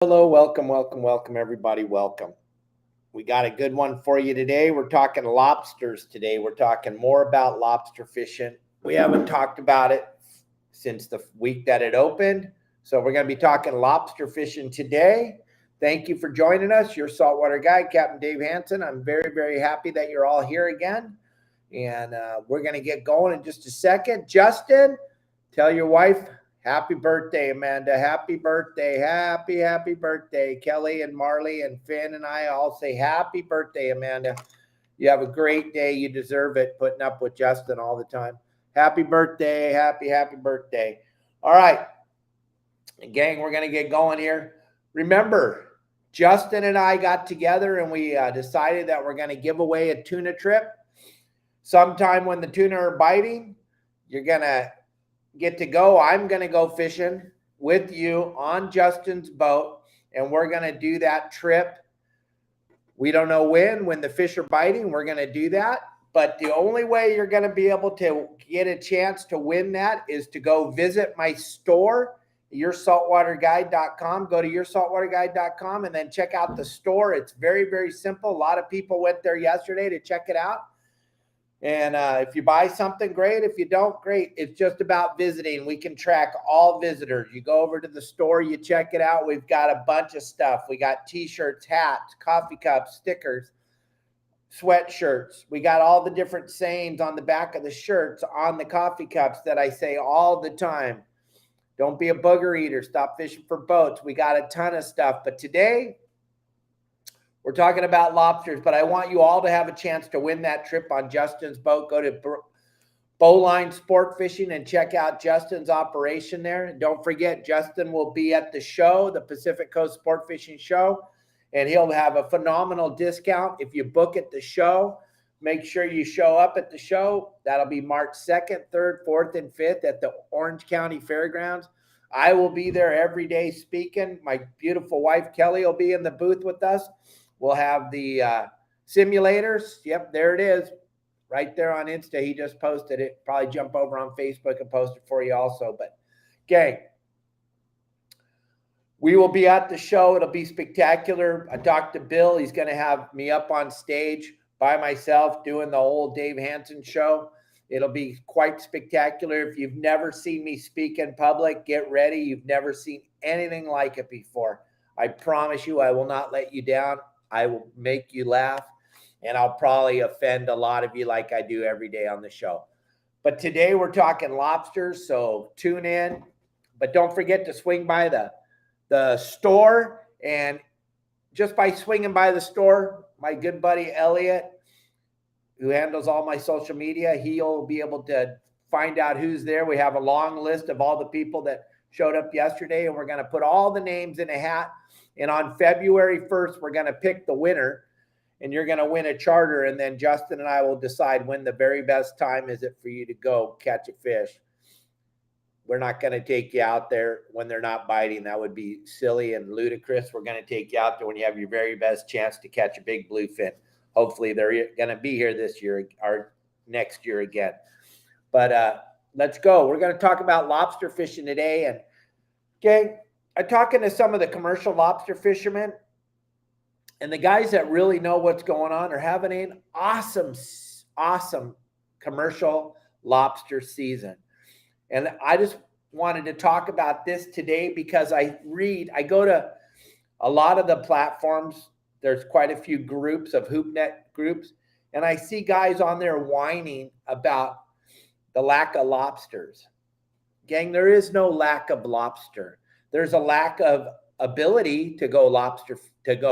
Hello, welcome, everybody. Welcome. We got a good one for you today. We're talking lobsters today. We're talking more about lobster fishing. We haven't talked about it since the week that it opened. So we're going to be talking lobster fishing today. Thank you for joining us. Your saltwater guide, Captain Dave Hansen. I'm very, very happy that you're all here again. And we're going to get going in just a second. Justin, tell your wife happy birthday, Amanda. Happy birthday. Happy birthday. Kelly and Marley and Finn and I all say happy birthday, Amanda. You have a great day. You deserve it putting up with Justin all the time. Happy birthday. Happy birthday. All right. Gang, we're going to get going here. Remember, Justin and I got together and we decided that we're going to give away a tuna trip. Sometime when the tuna are biting, you're going to get to go. I'm going to go fishing with you on Justin's boat, and we're going to do that trip. We don't know when the fish are biting, we're going to do that. But the only way you're going to be able to get a chance to win that is to go visit my store, yoursaltwaterguide.com. Go to yoursaltwaterguide.com and then check out the store. It's very, very simple. A lot of people went there yesterday to check it out. And if you buy something, great. If you don't, great. It's just about visiting. We can track all visitors. You go over to the store, you check it out. We've got a bunch of stuff. We got t-shirts, hats, coffee cups, stickers, sweatshirts. We got all the different sayings on the back of the shirts, on the coffee cups that I say all the time. Don't be a booger eater. Stop fishing for boats. We got a ton of stuff. But today, we're talking about lobsters, but I want you all to have a chance to win that trip on Justin's boat. Go to Bowline Sport Fishing and check out Justin's operation there. And don't forget, Justin will be at the show, the Pacific Coast Sport Fishing Show, and he'll have a phenomenal discount if you book at the show. Make sure you show up at the show. That'll be March 2nd, 3rd, 4th, and 5th at the Orange County Fairgrounds. I will be there every day speaking. My beautiful wife, Kelly, will be in the booth with us. We'll have the simulators. Yep, there it is. Right there on Insta. He just posted it. Probably jump over on Facebook and post it for you also. But, gang, we will be at the show. It'll be spectacular. I talked to Bill. He's going to have me up on stage by myself doing the whole Dave Hansen show. It'll be quite spectacular. If you've never seen me speak in public, get ready. You've never seen anything like it before. I promise you I will not let you down. I will make you laugh, and I'll probably offend a lot of you like I do every day on the show. But today we're talking lobsters, so tune in. But don't forget to swing by the store, and just by swinging by the store, my good buddy Elliot, who handles all my social media, he'll be able to find out who's there. We have a long list of all the people that showed up yesterday, and we're going to put all the names in a hat. And on February 1st, we're going to pick the winner, and you're going to win a charter. And then Justin and I will decide when the very best time is it for you to go catch a fish. We're not going to take you out there when they're not biting. That would be silly and ludicrous. We're going to take you out there when you have your very best chance to catch a big bluefin. Hopefully they're going to be here this year or next year again. But let's go. We're going to talk about lobster fishing today. And, gang, I'm talking to some of the commercial lobster fishermen, and the guys that really know what's going on are having an awesome commercial lobster season. And I just wanted to talk about this today because I go to a lot of the platforms. There's quite a few groups of HoopNet groups, and I see guys on there whining about the lack of lobsters. Gang, there is no lack of lobster. There's a lack of ability to go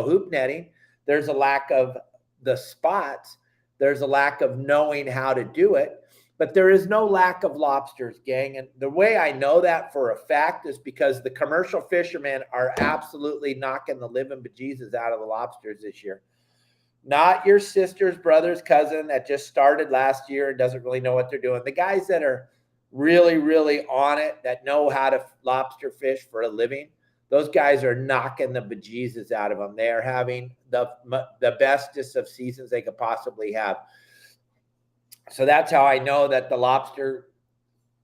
hoop netting. There's a lack of the spots. There's a lack of knowing how to do it. But there is no lack of lobsters, gang. And the way I know that for a fact is because the commercial fishermen are absolutely knocking the living bejesus out of the lobsters this year. Not your sister's brother's cousin that just started last year and doesn't really know what they're doing. The guys that are really, really on it, that know how to lobster fish for a living, those guys are knocking the bejesus out of them. They are having the bestest of seasons they could possibly have. So that's how I know that the lobster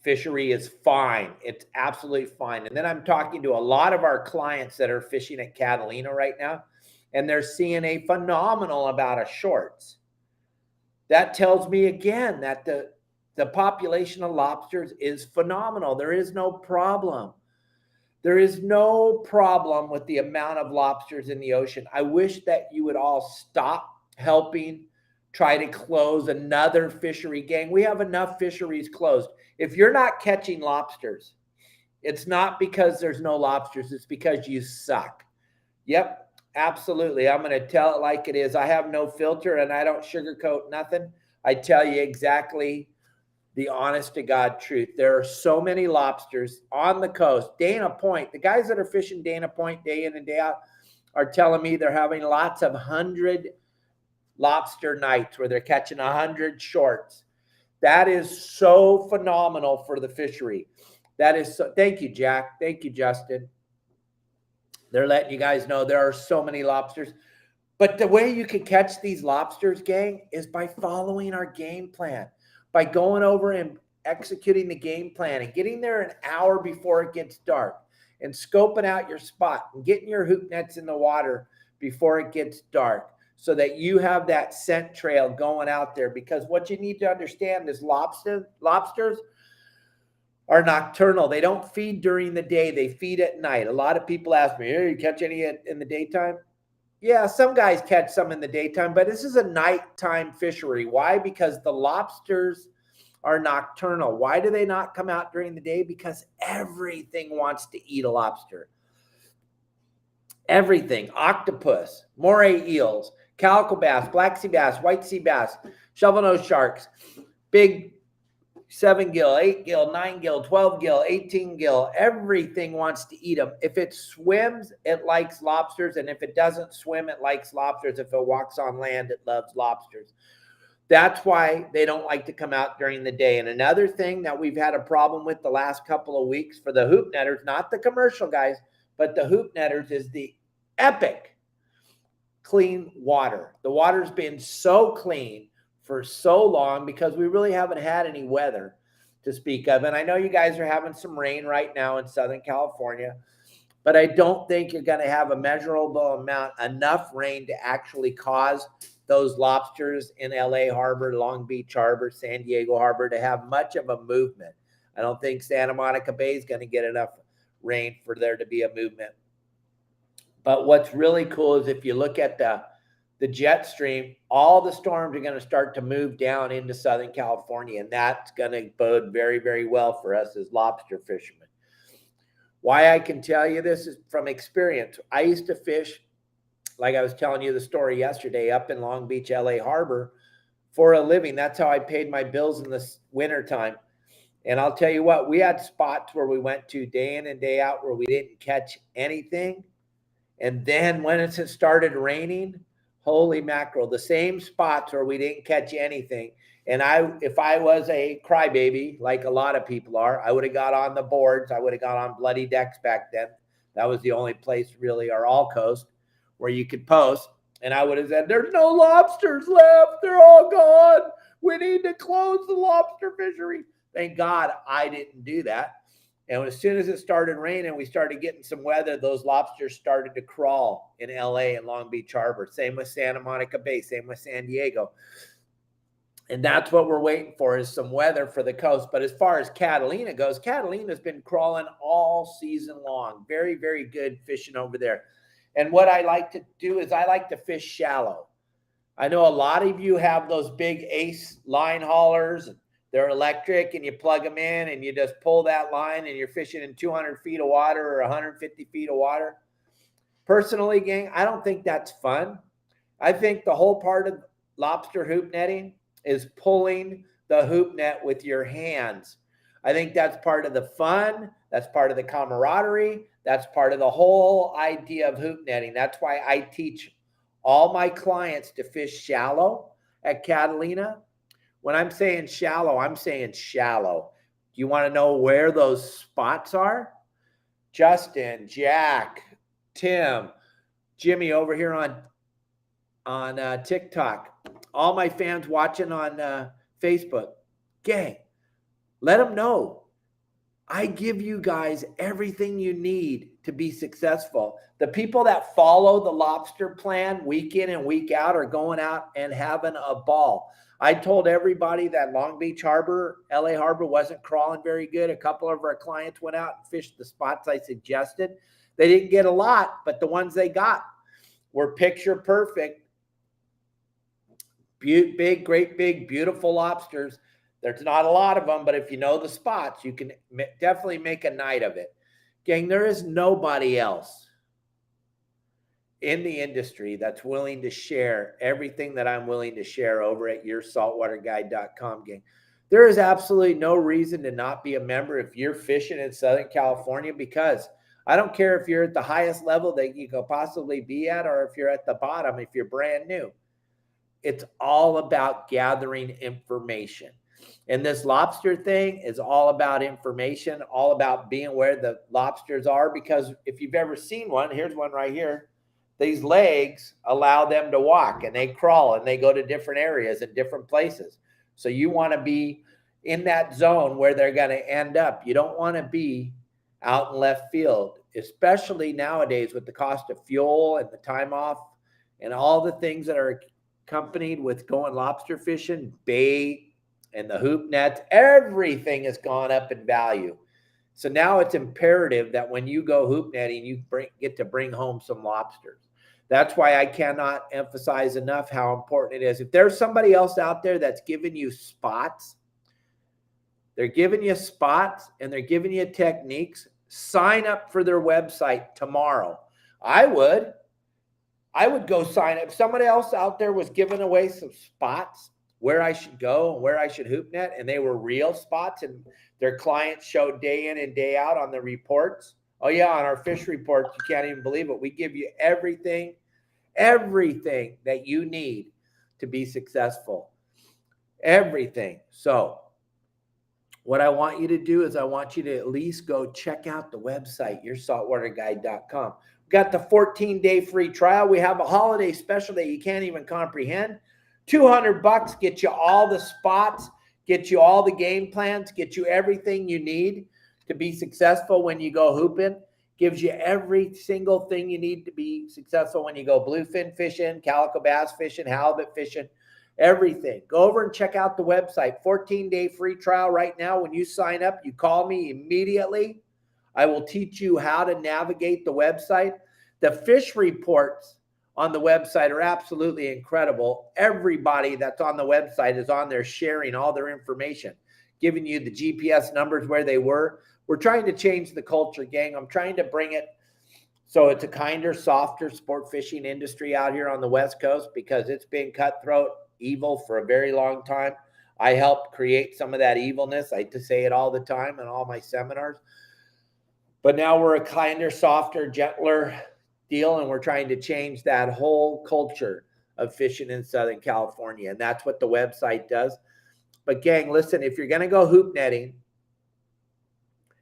fishery is fine. It's absolutely fine. And then I'm talking to a lot of our clients that are fishing at Catalina right now, and they're seeing a phenomenal amount of shorts. That tells me again that the population of lobsters is phenomenal. There is no problem. There is no problem with the amount of lobsters in the ocean. I wish that you would all stop helping try to close another fishery, gang. We have enough fisheries closed. If you're not catching lobsters, it's not because there's no lobsters. It's because you suck. Yep, absolutely. I'm going to tell it like it is. I have no filter and I don't sugarcoat nothing. I tell you exactly the honest to God truth. There are so many lobsters on the coast. Dana Point, the guys that are fishing Dana Point day in and day out are telling me they're having lots of 100 lobster nights where they're catching 100 shorts. That is so phenomenal for the fishery. That is so. Thank you, Jack. Thank you, Justin. They're letting you guys know there are so many lobsters. But the way you can catch these lobsters, gang, is by following our game plan, by going over and executing the game plan and getting there an hour before it gets dark and scoping out your spot and getting your hook nets in the water before it gets dark so that you have that scent trail going out there. Because what you need to understand is lobsters are nocturnal. They don't feed during the day. They feed at night. A lot of people ask me, hey, you catch any in the daytime? Yeah, some guys catch some in the daytime, but this is a nighttime fishery. Why? Because the lobsters are nocturnal. Why do they not come out during the day? Because everything wants to eat a lobster. Everything. Octopus, moray eels, calico bass, black sea bass, white sea bass, shovel-nosed sharks, big 7 gill, 8 gill, 9 gill, 12 gill, 18 gill. Everything wants to eat them. If it swims, it likes lobsters. And if it doesn't swim, it likes lobsters. If it walks on land, it loves lobsters. That's why they don't like to come out during the day. And another thing that we've had a problem with the last couple of weeks for the hoop netters, not the commercial guys, but the hoop netters, is the epic clean water. The water's been so clean for so long because we really haven't had any weather to speak of. And I know you guys are having some rain right now in Southern California, but I don't think you're going to have a measurable amount, enough rain to actually cause those lobsters in LA Harbor, Long Beach Harbor, San Diego Harbor to have much of a movement. I don't think Santa Monica Bay is going to get enough rain for there to be a movement. But what's really cool is if you look at the jet stream, all the storms are going to start to move down into Southern California, and that's going to bode very, very well for us as lobster fishermen. Why I can tell you this is from experience. I used to fish, like I was telling you the story yesterday, up in Long Beach, LA Harbor for a living. That's how I paid my bills in the wintertime. And I'll tell you what, we had spots where we went to day in and day out where we didn't catch anything. And then when it started raining, holy mackerel, the same spots where we didn't catch anything. And if I was a crybaby, like a lot of people are, I would have got on the boards. I would have got on Bloody Decks back then. That was the only place really, or All Coast, where you could post. And I would have said, there's no lobsters left. They're all gone. We need to close the lobster fishery. Thank God I didn't do that. And as soon as it started raining, we started getting some weather. Those lobsters started to crawl in LA and Long Beach Harbor. Same with Santa Monica Bay. Same with San Diego. And that's what we're waiting for, is some weather for the coast. But as far as Catalina goes, Catalina's been crawling all season long. Very, very good fishing over there. And what I like to do is I like to fish shallow. I know a lot of you have those big Ace line haulers. They're electric, and you plug them in and you just pull that line and you're fishing in 200 feet of water or 150 feet of water. Personally, gang, I don't think that's fun. I think the whole part of lobster hoop netting is pulling the hoop net with your hands. I think that's part of the fun. That's part of the camaraderie. That's part of the whole idea of hoop netting. That's why I teach all my clients to fish shallow at Catalina. When I'm saying shallow, I'm saying shallow. Do you want to know where those spots are? Justin, Jack, Tim, Jimmy over here on TikTok, all my fans watching on Facebook. Gang, let them know. I give you guys everything you need to be successful. The people that follow the lobster plan week in and week out are going out and having a ball. I told everybody that Long Beach Harbor, LA Harbor wasn't crawling very good. A couple of our clients went out and fished the spots I suggested. They didn't get a lot, but the ones they got were picture perfect. Big, great, big, beautiful lobsters. There's not a lot of them, but if you know the spots, you can definitely make a night of it. Gang, there is nobody else in the industry that's willing to share everything that I'm willing to share over at yoursaltwaterguide.com, gang. There is absolutely no reason to not be a member if you're fishing in Southern California, because I don't care if you're at the highest level that you could possibly be at, or if you're at the bottom, if you're brand new. It's all about gathering information. And this lobster thing is all about information, all about being where the lobsters are. Because if you've ever seen one, here's one right here. These legs allow them to walk, and they crawl, and they go to different areas and different places. So you want to be in that zone where they're going to end up. You don't want to be out in left field, especially nowadays with the cost of fuel and the time off and all the things that are accompanied with going lobster fishing, bait, and the hoop nets. Everything has gone up in value. So now it's imperative that when you go hoop netting, you get to bring home some lobsters. That's why I cannot emphasize enough how important it is. If there's somebody else out there that's giving you spots, they're giving you spots and they're giving you techniques, sign up for their website tomorrow. I would go sign up. If somebody else out there was giving away some spots where I should go and where I should hoop net, and they were real spots, and their clients showed day in and day out on the reports. Oh yeah, on our fish reports, you can't even believe it. We give you everything that you need to be successful. Everything. So what I want you to do is I want you to at least go check out the website, yoursaltwaterguide.com. We got the 14-day free trial. We have a holiday special that you can't even comprehend. $200 get you all the spots, get you all the game plans, get you everything you need to be successful when you go hooping. Gives you every single thing you need to be successful when you go bluefin fishing, calico bass fishing, halibut fishing, everything. Go over and check out the website. 14-day free trial right now. When you sign up, you call me immediately. I will teach you how to navigate the website. The fish reports on the website are absolutely incredible. Everybody that's on the website is on there sharing all their information, giving you the GPS numbers where they were. We're trying to change the culture, gang. I'm trying to bring it so it's a kinder, softer sport fishing industry out here on the West Coast, because it's been cutthroat, evil for a very long time. I helped create some of that evilness. I like to say it all the time in all my seminars. But now we're a kinder, softer, gentler deal, and we're trying to change that whole culture of fishing in Southern California. And that's what the website does. But gang, listen, if you're going to go hoop netting,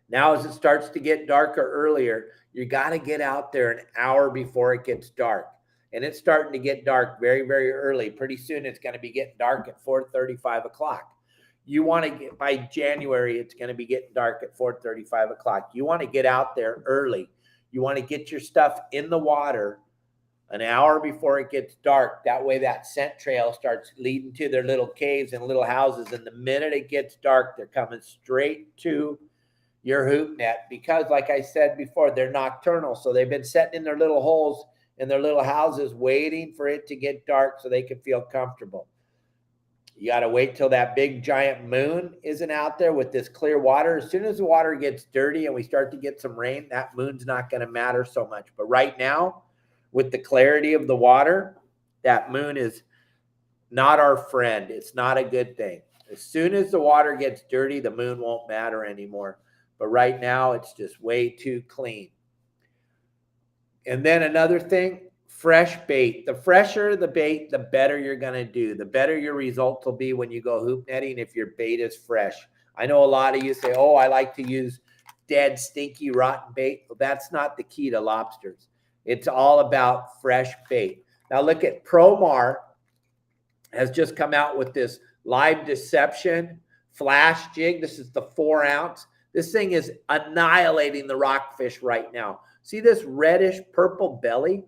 now as it starts to get darker earlier, you got to get out there an hour before it gets dark. And it's starting to get dark very, very early. Pretty soon it's going to be getting dark at 4:30, 5 o'clock. You want to get, by January, it's going to be getting dark at 4:30, 5 o'clock. You want to get out there early. You want to get your stuff in the water an hour before it gets dark. That way that scent trail starts leading to their little caves and little houses. And the minute it gets dark, they're coming straight to your hoop net, because like I said before, they're nocturnal. So they've been sitting in their little holes in their little houses waiting for it to get dark so they can feel comfortable. You got to wait till that big giant moon isn't out there with this clear water. As soon as the water gets dirty and we start to get some rain, that moon's not going to matter so much. But right now, with the clarity of the water, that moon is not our friend. It's not a good thing. As soon as the water gets dirty, the moon won't matter anymore. But right now, it's just way too clean. And then another thing, fresh bait. The fresher the bait, the better you're going to do. The better your results will be when you go hoop netting if your bait is fresh. I know a lot of you say, oh, I like to use dead, stinky, rotten bait. Well, that's not the key to lobsters. It's all about fresh bait. Now look at ProMar has just come out with this live deception flash jig. This is the 4 ounce. This thing is annihilating the rockfish right now. See this reddish purple belly?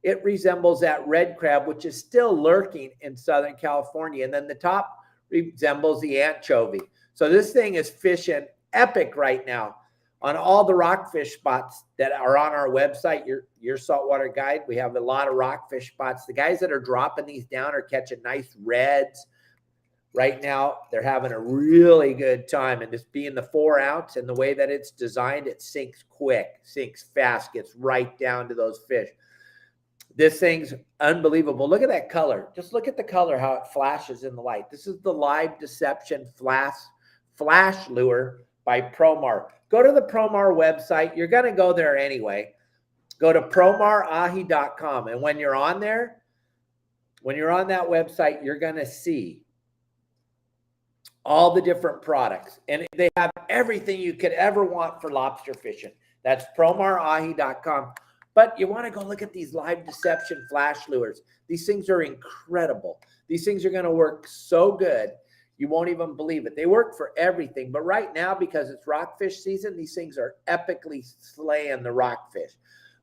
It resembles that red crab, which is still lurking in Southern California. And then the top resembles the anchovy. So this thing is fishing epic right now on all the rockfish spots that are on our website, your saltwater guide. We have a lot of rockfish spots. The guys that are dropping these down are catching nice reds. Right now, they're having a really good time. And just being the 4 ounce and the way that it's designed, it sinks quick, sinks fast, gets right down to those fish. This thing's unbelievable. Look at that color. Just look at the color, how it flashes in the light. This is the Live Deception Flash Lure by Promar. Go to the Promar website. You're going to go there anyway. Go to promarahi.com. And when you're on there, when you're on that website, you're going to see all the different products. And they have everything you could ever want for lobster fishing. That's promarahi.com. But you want to go look at these Live Deception Flash Lures. These things are incredible. These things are going to work so good, you won't even believe it. They work for everything. But right now, because it's rockfish season, these things are epically slaying the rockfish.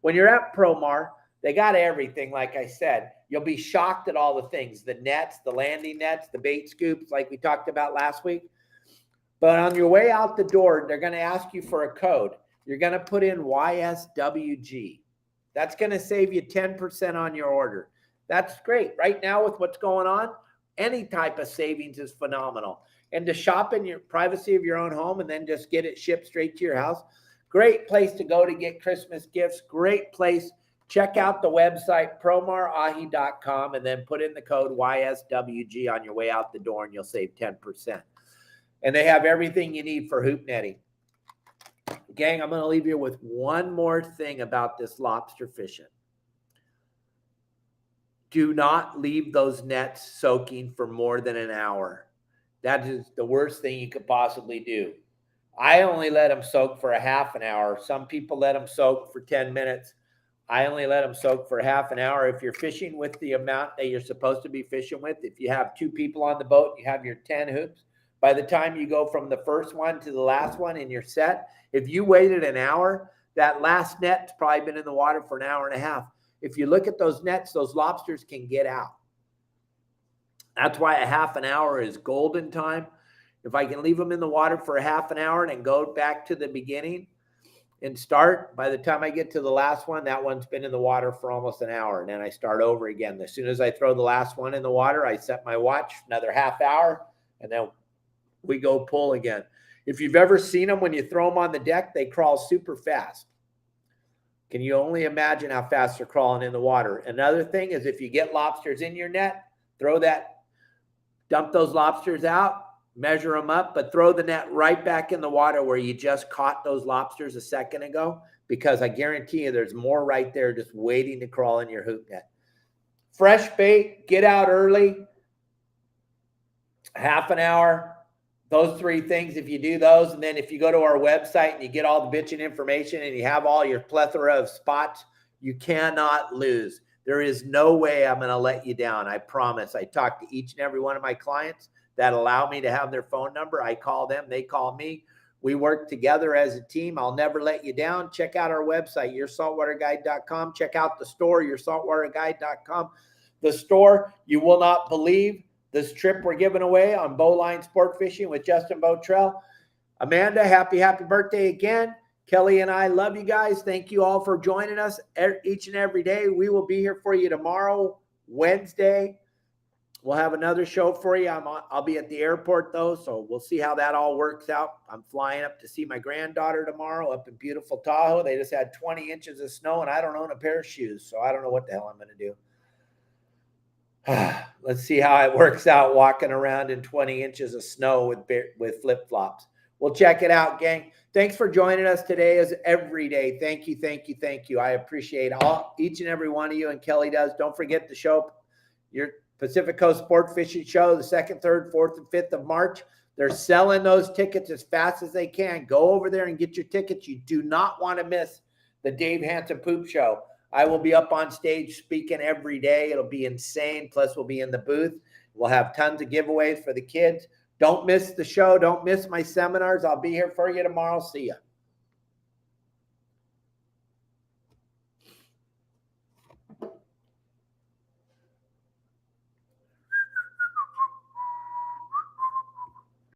When you're at Promar, they got everything, like I said. You'll be shocked at all the things, the nets, the landing nets, the bait scoops, like we talked about last week. But on your way out the door, they're going to ask you for a code. You're going to put in YSWG. That's going to save you 10% on your order. That's great. Right now with what's going on, any type of savings is phenomenal. And to shop in your privacy of your own home and then just get it shipped straight to your house, great place to go to get Christmas gifts. Great place. Check out the website, promarahi.com, and then put in the code YSWG on your way out the door, and you'll save 10%. And they have everything you need for hoop netting. Gang, I'm going to leave you with one more thing about this lobster fishing. Do not leave those nets soaking for more than an hour. That is the worst thing you could possibly do. I only let them soak for a half an hour. Some people let them soak for 10 minutes. I only let them soak for half an hour. If you're fishing with the amount that you're supposed to be fishing with, if you have 2 people on the boat, you have your 10 hoops. By the time you go from the first one to the last one in your set, if you waited an hour, that last net's probably been in the water for an hour and a half. If you look at those nets, those lobsters can get out. That's why a half an hour is golden time. If I can leave them in the water for a half an hour and then go back to the beginning and start, by the time I get to the last one, that one's been in the water for almost an hour. And then I start over again. As soon as I throw the last one in the water, I set my watch, another half hour, and then we go pull again. If you've ever seen them, when you throw them on the deck, they crawl super fast. Can you only imagine how fast they're crawling in the water? Another thing is if you get lobsters in your net, dump those lobsters out, measure them up, but throw the net right back in the water where you just caught those lobsters a second ago, because I guarantee you there's more right there just waiting to crawl in your hoop net. Fresh bait, get out early, half an hour. Those 3 things, if you do those, and then if you go to our website and you get all the bitching information and you have all your plethora of spots, you cannot lose. There is no way I'm going to let you down. I promise. I talk to each and every one of my clients that allow me to have their phone number. I call them. They call me. We work together as a team. I'll never let you down. Check out our website, yoursaltwaterguide.com. Check out the store, yoursaltwaterguide.com. The store, you will not believe this trip we're giving away on Bowline Sport Fishing with Justin Botrell. Amanda, happy birthday again. Kelly and I love you guys. Thank you all for joining us each and every day. We will be here for you tomorrow, Wednesday. We'll have another show for you. I'll be at the airport, though, so we'll see how that all works out. I'm flying up to see my granddaughter tomorrow up in beautiful Tahoe. They just had 20 inches of snow, and I don't own a pair of shoes, so I don't know what the hell I'm going to do. Let's see how it works out walking around in 20 inches of snow with flip-flops. We'll check it out, gang. Thanks for joining us today as every day. Thank you, thank you, thank you. I appreciate each and every one of you, and Kelly does. Don't forget to show up your Pacific Coast Sport Fishing Show the 2nd, 3rd, 4th, and 5th of March. They're selling those tickets as fast as they can. Go over there and get your tickets. You do not want to miss the Dave Hansen Poop Show. I will be up on stage speaking every day. It'll be insane. Plus, we'll be in the booth. We'll have tons of giveaways for the kids. Don't miss the show. Don't miss my seminars. I'll be here for you tomorrow. See ya.